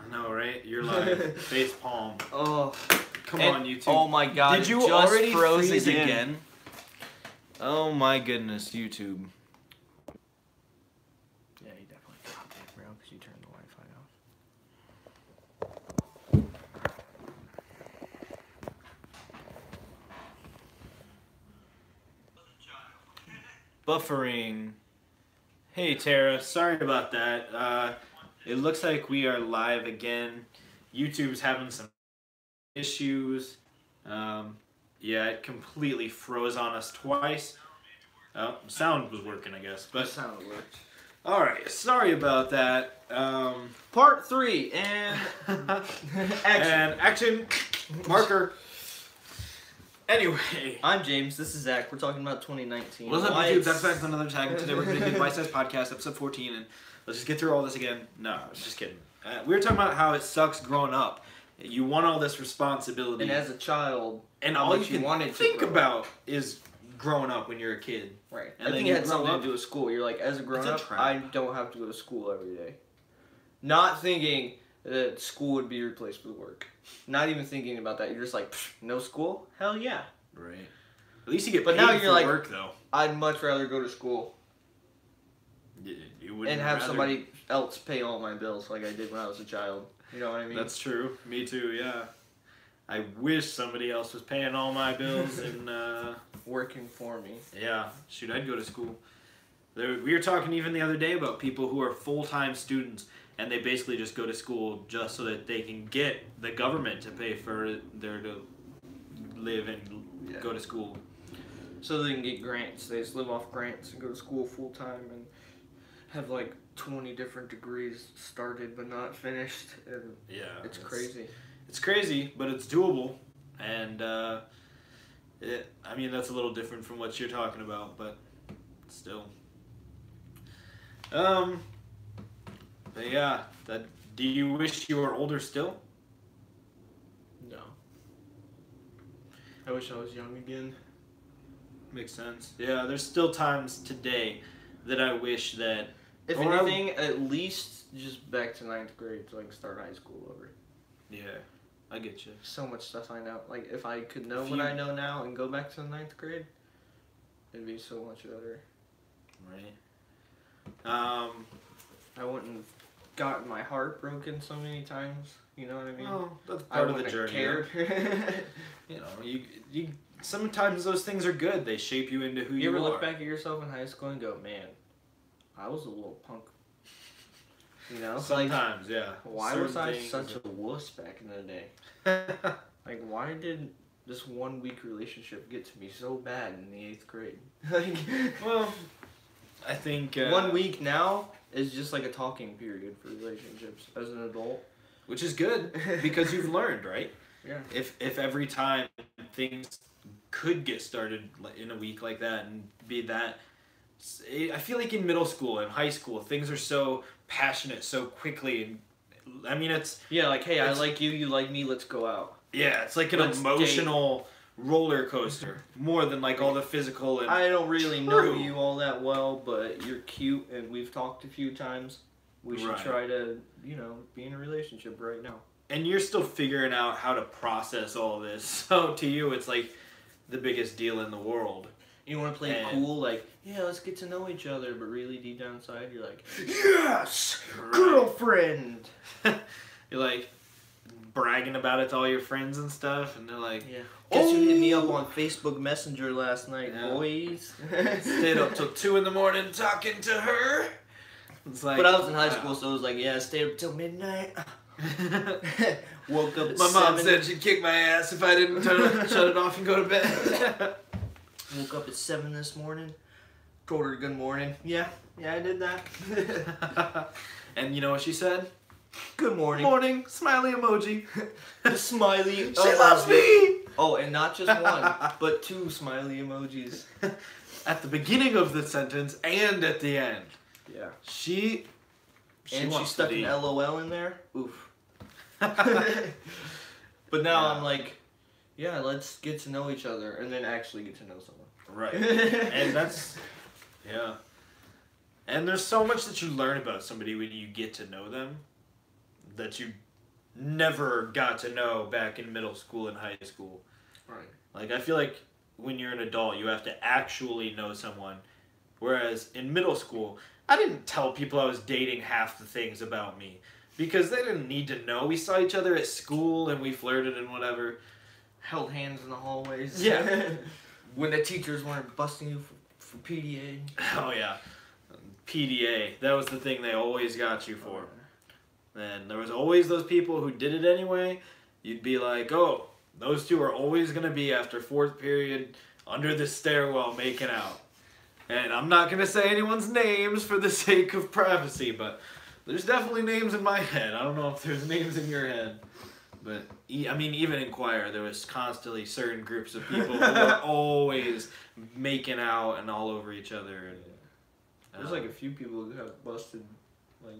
I know, right? You're live. Face palm. Oh. Come on, YouTube. Oh my god. Did you just already froze freeze again? Oh my goodness, YouTube. Yeah, you definitely got that, bro, because you turned the Wi-Fi off. Buffering. Hey Tara, sorry about that. It looks like we are live again. YouTube's having some issues. Yeah, it completely froze on us twice. Oh, sound was working, I guess. But sound worked. all right, sorry about that. Part 3 and action. And action. Marker. Anyway. I'm James. This is Zach. We're talking about 2019. What's up, YouTube? That's back with another tag. Today we're going to do Bite Size Podcast, episode 14, and let's just get through all this again. No, I was just kidding. We were talking about how it sucks growing up. You want all this responsibility. And as a child, and how all much you wanted can to think grow about is growing up when you're a kid. Right. And I then think you it had grow something up. to do with school. You're like, as a grown It's a up, trap. I don't have to go to school every day. Not thinking that school would be replaced with work. Not even thinking about that. You're just like, no school? Hell yeah. Right. At least you get But paid now you're for like, work, though. I'd much rather go to school You wouldn't and have rather- somebody else pay all my bills like I did when I was a child. You know what I mean? That's true. Me too, yeah. I wish somebody else was paying all my bills and, working for me. yeah, shoot, I'd go to school. We were talking even the other day about people who are full-time students and they basically just go to school just so that they can get the government to pay for their to live and go to school. So they can get grants. They just live off grants and go to school full time and have like 20 different degrees started but not finished. And Yeah. it's crazy. It's crazy, but it's doable. And, I mean, that's a little different from what you're talking about, but still. But yeah, do you wish you were older still? No. I wish I was young again. Makes sense. Yeah, there's still times today that I wish that... If or anything, at least just back to 9th grade so I can start high school over. Yeah, I get you. So much stuff I know. Like, if I could know If what you- I know now and go back to the 9th grade, it'd be so much better. Right. I wouldn't have gotten my heart broken so many times. You know what I mean? Well, that's I part of the wouldn't journey. have cared. You know, you sometimes those things are good. They shape you into who you You ever are. look back at yourself in high school and go, man, I was a little punk. You know? Sometimes, yeah. Like, why Certain was I things such a wuss back in the day? Like, why did this 1 week relationship get to me so bad in the 8th grade? Like, well, I think... 1 week now is just like a talking period for relationships as an adult. Which is good, because you've learned, right? Yeah. If every time things could get started in a week like that and be that... I feel like in middle school and high school, things are so passionate so quickly. And I mean, it's... Yeah, like, hey, I like you, you like me, let's go out. Yeah, it's like an Let's emotional roller coaster. More than like all the physical and... I don't really know True. you all that well, but you're cute and we've talked a few times. We should Right. try to, you know, be in a relationship right now. And you're still figuring out how to process all this. So to you, it's like the biggest deal in the world. You want to play And- cool, like, yeah, let's get to know each other, but really deep down inside, you're like, Yes! girlfriend! You're like bragging about it to all your friends and stuff, and they're like, Yeah. Guess you hit me up on Facebook Messenger last night, Yeah. boys. stayed up till 2 in the morning talking to her. It's like, But I was in high wow. school, so it was like, yeah, stay up till midnight. Woke up at My 7. mom said she'd kick my ass if I didn't shut it off and go to bed. Woke up at 7 this morning. Told her good morning. Yeah, I did that. And you know what she said? Good morning. Morning, smiley emoji. The smiley. She loves me! Oh, and not just one, but 2 smiley emojis. At the beginning of the sentence and at the end. Yeah. She And she wants stuck to be... an LOL in there. Oof. But now Yeah. I'm like, yeah, let's get to know each other and then actually get to know someone. Right. And that's... Yeah. And there's so much that you learn about somebody when you get to know them that you never got to know back in middle school and high school. Right. Like, I feel like when you're an adult, you have to actually know someone. Whereas in middle school, I didn't tell people I was dating half the things about me. Because they didn't need to know. We saw each other at school and we flirted and whatever. Held hands in the hallways. Yeah. When the teachers weren't busting you for PDA. Oh, yeah. PDA. That was the thing they always got you for. And there was always those people who did it anyway. You'd be like, oh, those two are always going to be after fourth period under the stairwell making out. And I'm not going to say anyone's names for the sake of privacy, but there's definitely names in my head. I don't know if there's names in your head. But, I mean, even in choir, there was constantly certain groups of people who were always making out and all over each other. And, there's like a few people who have busted, like,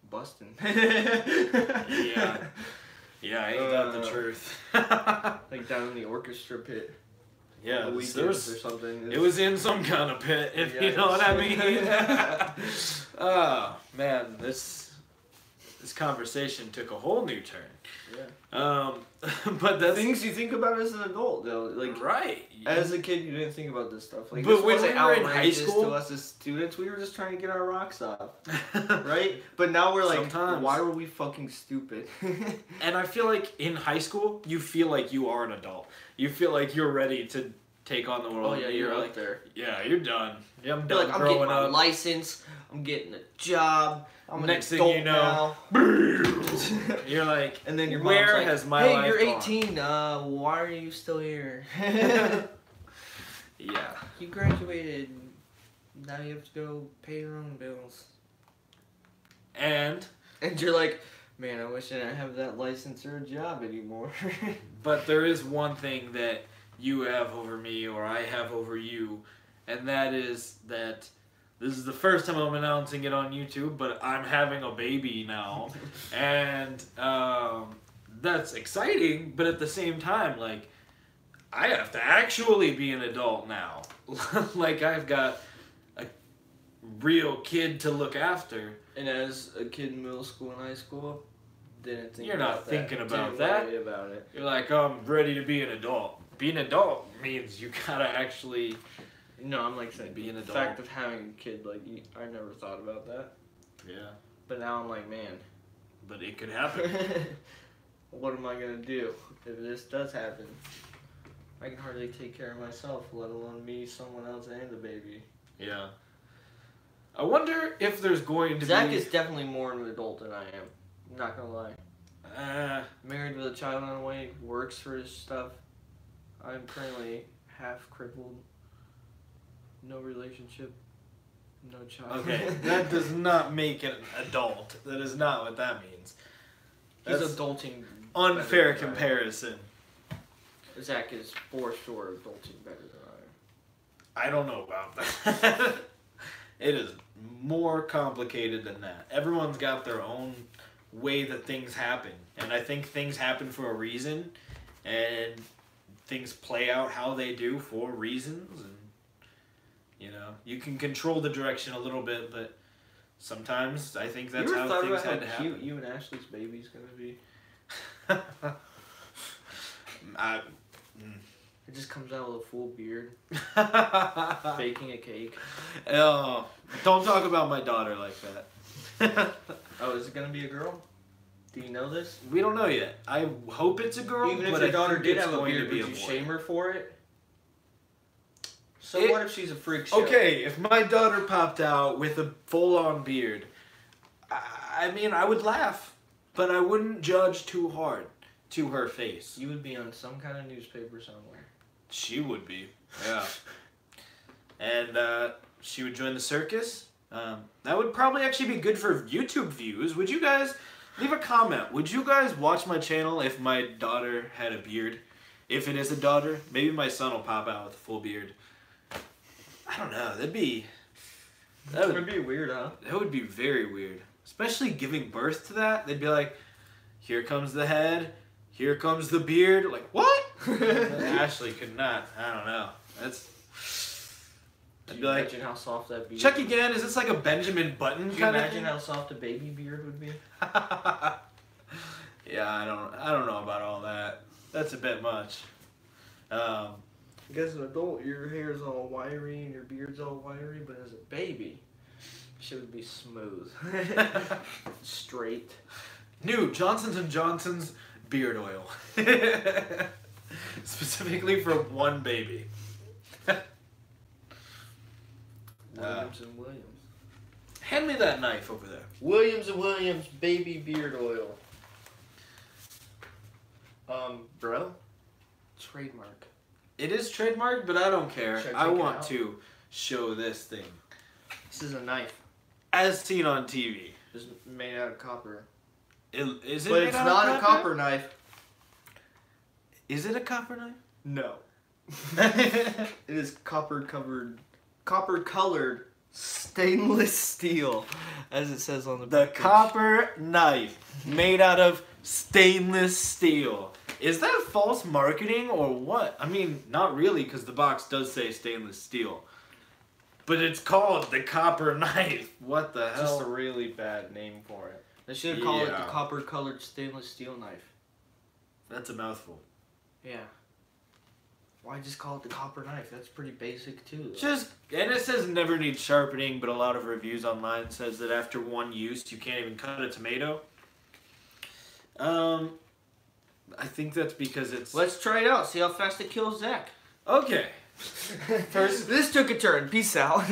busting. Yeah. Yeah, ain't that the truth? Like down in the orchestra pit. Yeah, the there was, or something. it was in some kind of pit, if you know what I mean. Oh, man, this conversation took a whole new turn. Yeah. But that's things you think about as an adult, though. Like, right. As a kid, you didn't think about this stuff. Like, but this when wasn't we were in high outrageous school, to us as students, we were just trying to get our rocks off, right? But now we're like, Sometimes. why were we fucking stupid? And I feel like in high school, you feel like you are an adult. You feel like you're ready to take on the world. Oh yeah, you're like, up there. Yeah, you're done. Yeah, I'm You're done like, I'm growing getting my up. license. I'm getting a job. I'm Next an thing adult you know, now. You're like, And then your where mom's like, has my hey, life you're gone? 18. Why are you still here? Yeah. You graduated. Now you have to go pay your own bills. And you're like, man, I wish I didn't have that license or a job anymore. but there is one thing that you have over me or I have over you, and that is that this is the first time I'm announcing it on YouTube, but I'm having a baby now. And that's exciting, but at the same time, like, I have to actually be an adult now. Like, I've got a real kid to look after. And as a kid in middle school and high school, didn't think You're about not that. thinking about Didn't that. worry about it. You're like, oh, I'm ready to be an adult. Being an adult means you gotta actually... No, I'm like saying, Be an the adult. fact of having a kid, like, I never thought about that. Yeah. But now I'm like, man, But it could happen. what am I gonna do if this does happen? I can hardly take care of myself, let alone me, someone else, and the baby. Yeah. I wonder if there's going to Zach be... is definitely more of an adult than I am. I'm not gonna lie. Married with a child on the way, works for his stuff. I'm currently half crippled. No relationship. No child. Okay, that does not make an adult. That is not what that means. He's That's adulting. unfair better than I am. comparison. Zach is for sure adulting better than I am. I don't know about that. It is more complicated than that. Everyone's got their own way that things happen. And I think things happen for a reason. And things play out how they do for reasons. And, you know, you can control the direction a little bit, but sometimes I think that's you ever how thought things about had to how happen. cute you and Ashley's baby's gonna be? It just comes out with a full beard, baking a cake. Oh, don't talk about my daughter like that. Oh, is it gonna be a girl? Do you know this? We don't know yet. I hope it's a girl. Even if but your I daughter think did it's have a going beard, to be would you boy. shame her for it? So It- what if she's a freak show? Okay, if my daughter popped out with a full-on beard, I mean, I would laugh, but I wouldn't judge too hard to her face. You would be on some kind of newspaper somewhere. She would be, yeah. And she would join the circus. That would probably actually be good for YouTube views. Would you guys leave a comment? Would you guys watch my channel if my daughter had a beard? If it is a daughter, maybe my son will pop out with a full beard. I don't know. That would be weird, huh? That would be very weird. Especially giving birth to that. They'd be like, here comes the head, here comes the beard. Like, what? Ashley could not. I don't know. That's... Can I'd you be like, imagine how soft that beard check would be? again, is this like a Benjamin Button Can you kind of imagine thing? how soft a baby beard would be? Yeah, I don't know about all that. That's a bit much. As an adult, your hair's all wiry and your beard's all wiry, but as a baby, shit would be smooth, straight. New Johnson & Johnson's beard oil, specifically for one baby. Williams and Williams. Hand me that knife over there. Williams and Williams baby beard oil. Bro, trademark. It is trademarked, but I don't care. Should I take it want out? to show this thing. This is a knife. As seen on TV. It's made out of copper. Is it But made it's out not of a copper knife. Is it a copper knife? No. It is copper colored stainless steel, as it says on the The package. copper knife made out of stainless steel. Is that false marketing or what? I mean, not really, because the box does say stainless steel. But it's called the copper knife. What the hell? Just a really bad name for it. They should have called it the Yeah. copper colored stainless steel knife. That's a mouthful. Yeah. Why just call it the copper knife? That's pretty basic too. And it says never needs sharpening, but a lot of reviews online says that after one use, you can't even cut a tomato. I think that's because it's... Let's try it out. See how fast it kills Zach. Okay. First, this took a turn. Peace out.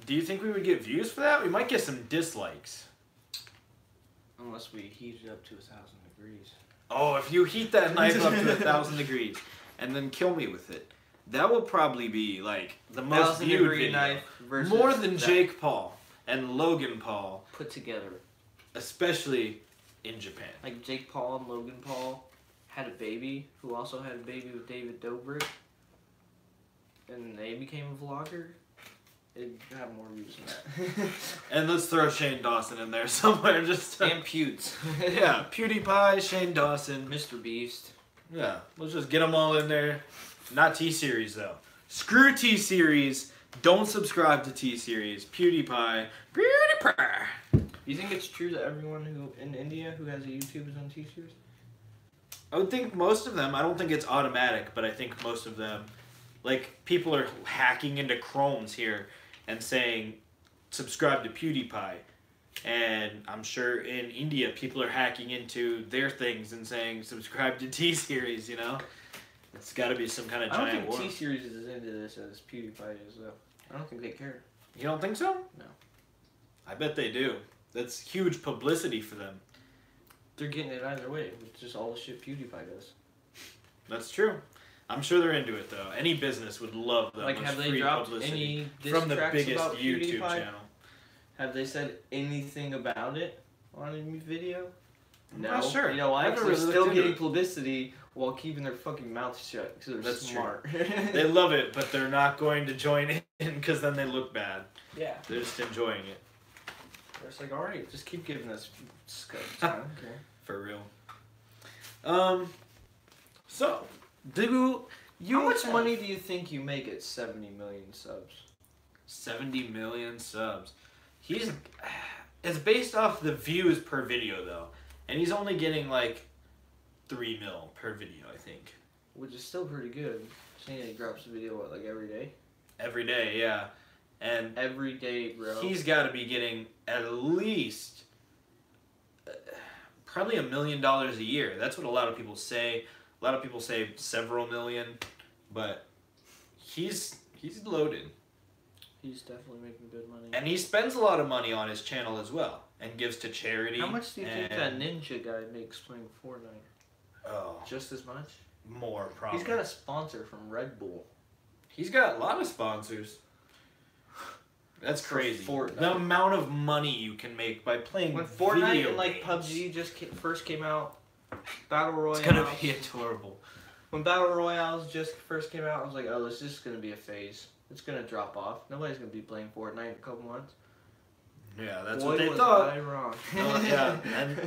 Do you think we would get views for that? We might get some dislikes. Unless we heat it up to 1,000 degrees. Oh, if you heat that knife up to 1,000 degrees and then kill me with it, that will probably be like the most 1,000 viewed degree video. knife versus More than that Jake Paul and Logan Paul, put together. especially in Japan. Like Jake Paul and Logan Paul had a baby who also had a baby with David Dobrik, and they became a vlogger. It'd have more views than that. And let's throw Shane Dawson in there somewhere. Just And Pewds. yeah, PewDiePie, Shane Dawson, Mr. Beast. Yeah, let's just get them all in there. Not T-Series, though. Screw T-Series. Don't subscribe to T-Series. PewDiePie. You think it's true that everyone who in India who has a YouTube is on T-Series? I would think most of them, I don't think it's automatic, but I think most of them, like, people are hacking into Chromes here and saying, subscribe to PewDiePie. And I'm sure in India, people are hacking into their things and saying, subscribe to T-Series, you know? It's got to be some kind of I don't giant think war. T-Series is into this as PewDiePie is, though. I don't think they care. You don't think so? No. I bet they do. That's huge publicity for them. They're getting it either way, which is just all the shit PewDiePie does. That's true. I'm sure they're into it, though. Any business would love that Like, much have they free dropped publicity any diss from the tracks biggest about YouTube PewDiePie? channel. Have they said anything about it on a video? I'm not sure. You know why? I 'Cause haven't they're really still looked into getting it. publicity while keeping their fucking mouths shut because they're That's smart. They love it, but they're not going to join in because then they look bad. Yeah. They're just enjoying it. They're just like, alright, just keep giving us time. Okay. For real. So, do you... How much money do you think you make at 70 million subs? 70 million subs. It's based off the views per video, though. And he's only getting, like, 3 mil per video, I think. Which is still pretty good. Seeing he drops a video, what, like every day? Every day, yeah. And Every day, bro. he's got to be getting at least probably $1 million a year. That's what a lot of people say. A lot of people say several million, but he's loaded. He's definitely making good money. And he spends a lot of money on his channel as well and gives to charity. How much do you think that and- ninja guy makes playing Fortnite? Oh, Just as much? more probably. He's got a sponsor from Red Bull. He's got a lot of sponsors. That's For crazy. Fortnite. The amount of money you can make by playing When Fortnite video and like games. PUBG just first came out, Battle Royale. It's gonna be adorable. When Battle Royales just first came out, I was like, oh, this is just gonna be a phase. It's gonna drop off. Nobody's gonna be playing Fortnite in a couple months. Yeah, that's Boy, what they was thought. I wrong. Yeah, and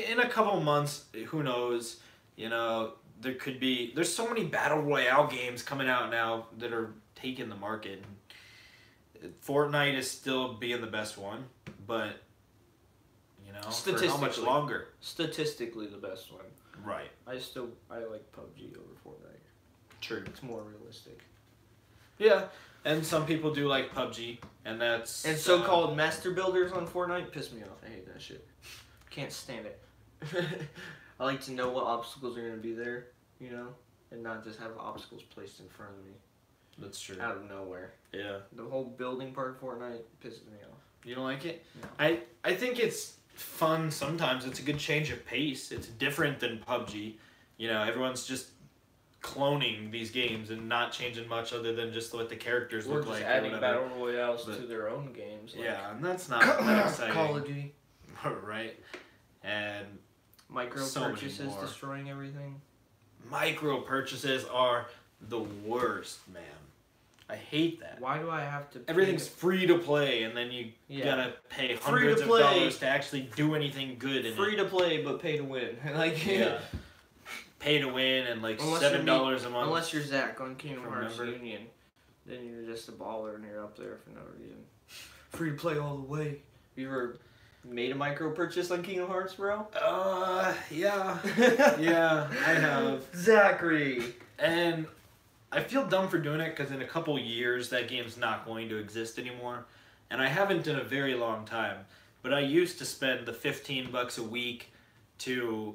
in a couple months, who knows? You know, there's so many Battle Royale games coming out now that are taking the market. Fortnite is still being the best one, but You know, for how much longer? Statistically, the best one. Right. I like PUBG over Fortnite. True. It's more realistic. Yeah, and some people do like PUBG, and that's... And so-called master builders on Fortnite piss me off. I hate that shit. Can't stand it. I like to know what obstacles are going to be there, you know, and not just have obstacles placed in front of me. That's true. Out of nowhere. Yeah. The whole building part of Fortnite pisses me off. You don't like it? No. I think it's fun sometimes. It's a good change of pace. It's different than PUBG. You know, everyone's just cloning these games and not changing much other than just what the characters look like. Or just adding battle royales to their own games. Like, yeah, and that's not that exciting. Call of Duty. Right. And micro purchases destroying everything. Micro purchases are the worst, man. I hate that. Why do I have to? Everything's free to play, and then you gotta pay hundreds of dollars to actually do anything good. Free to play, but pay to win. Like pay to win and like $7 a month. Unless you're Zach on Kingdom Hearts Union, then you're just a baller and you're up there for no reason. Free to play all the way. You ever made a micro purchase on Kingdom Hearts, bro? Yeah. Yeah, I have. Zachary! And I feel dumb for doing it because in a couple years that game's not going to exist anymore. And I haven't in a very long time. But I used to spend the $15 a week to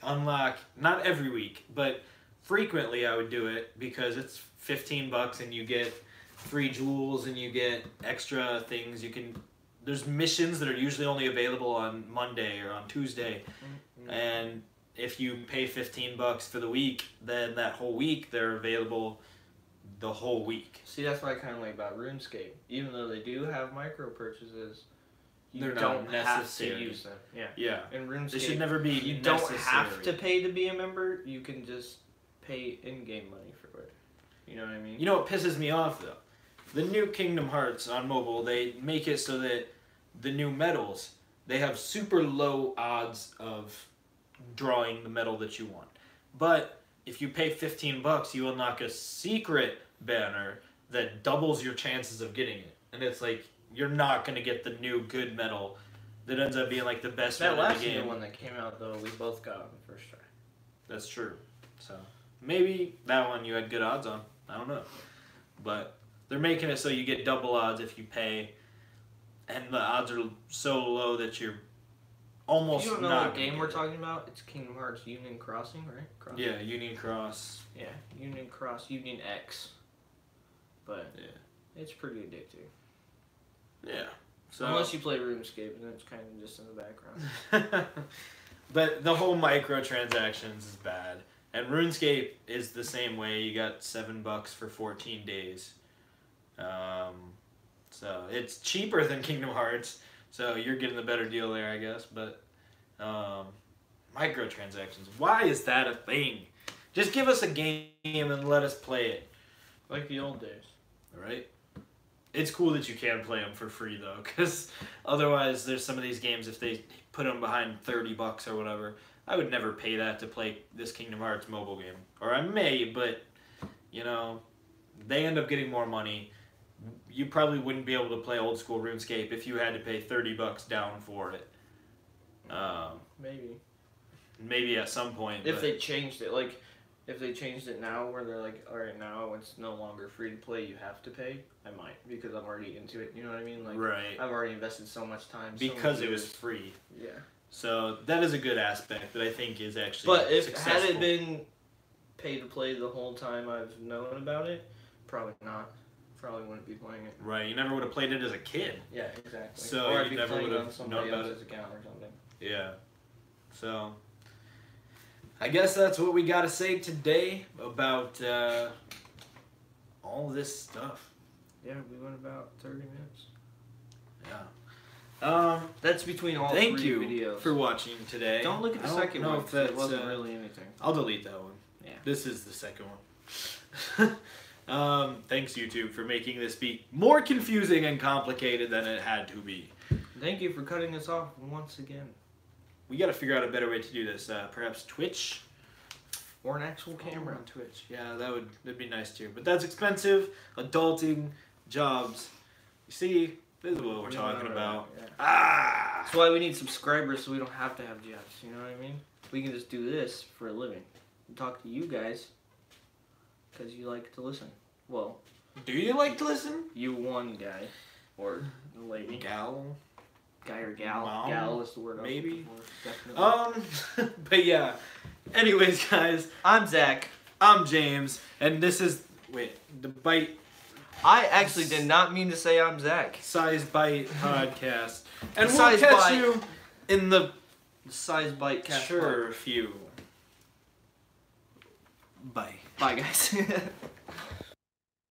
unlock, not every week, but frequently I would do it because it's $15 and you get free jewels and you get extra things. There's missions that are usually only available on Monday or on Tuesday. Mm-hmm. And if you pay $15 for the week, then that whole week they're available the whole week. See, that's what I kind of like about RuneScape. Even though they do have micro purchases, you don't have to use them. Yeah. Yeah. In RuneScape, they should never be You don't have to pay to be a member. You can just pay in-game money for it. You know what I mean? You know what pisses me off though? The new Kingdom Hearts on mobile, they make it so that the new medals, they have super low odds of drawing the medal that you want. But if you pay $15, you unlock a secret banner that doubles your chances of getting it. And it's like, you're not going to get the new good medal that ends up being like the best one in the game. That last one that came out, though, we both got on the first try. That's true. So maybe that one you had good odds on. I don't know. But they're making it so you get double odds if you pay. And the odds are so low that you're almost not. You don't know what game we're talking about? It's Kingdom Hearts Union Crossing, right? Yeah, Union Cross. Yeah, Union Cross, Union X. But yeah, it's pretty addictive. Yeah. So unless you play RuneScape, and then it's kind of just in the background. But the whole microtransactions is bad. And RuneScape is the same way. You got $7 for 14 days. So it's cheaper than Kingdom Hearts. So you're getting the better deal there, I guess. But microtransactions, why is that a thing? Just give us a game and let us play it. Like the old days. Right? It's cool that you can play them for free, though. Because otherwise, there's some of these games, if they put them behind $30 or whatever, I would never pay that to play this Kingdom Hearts mobile game. Or I may, but, you know, they end up getting more money. You probably wouldn't be able to play old school RuneScape if you had to pay $30 down for it. Maybe at some point. If they changed it, like, if they changed it now where they're like, alright, now it's no longer free to play, you have to pay, I might, because I'm already into it, you know what I mean? Like, right. I've already invested so much time. Because it was free. Yeah. So that is a good aspect that I think is actually successful. Had it been pay to play the whole time I've known about it, probably not. Probably wouldn't be playing it. Right, you never would have played it as a kid. Yeah, exactly. So or you never would have known about it. Account or something. Yeah. So I guess that's what we got to say today about all this stuff. Yeah, we went about 30 minutes. Yeah. That's between all thank three you videos. for watching today. Don't look at the second one. If that wasn't really anything. I'll delete that one. Yeah. This is the second one. Thanks YouTube for making this be more confusing and complicated than it had to be. Thank you for cutting us off once again. We got to figure out a better way to do this. Perhaps Twitch? Or an actual camera. On Twitch. Yeah, that'd be nice too. But that's expensive. Adulting. Jobs. You see, This is what we're talking about. Yeah. Ah! That's why we need subscribers so we don't have to have jobs. You know what I mean? We can just do this for a living. And talk to you guys because you like to listen. Well, do you like to listen? You one guy or lady. Gal. Guy or gal. Mom? Gal is the word. Maybe. Definitely. But yeah. Anyways, guys. I'm Zach. I'm James. And this is, the Bite. I actually did not mean to say I'm Zach. Size Bite podcast. And we'll Size catch Bite. you in the Size Bite cast. Sure, few. Bye. Bye, guys.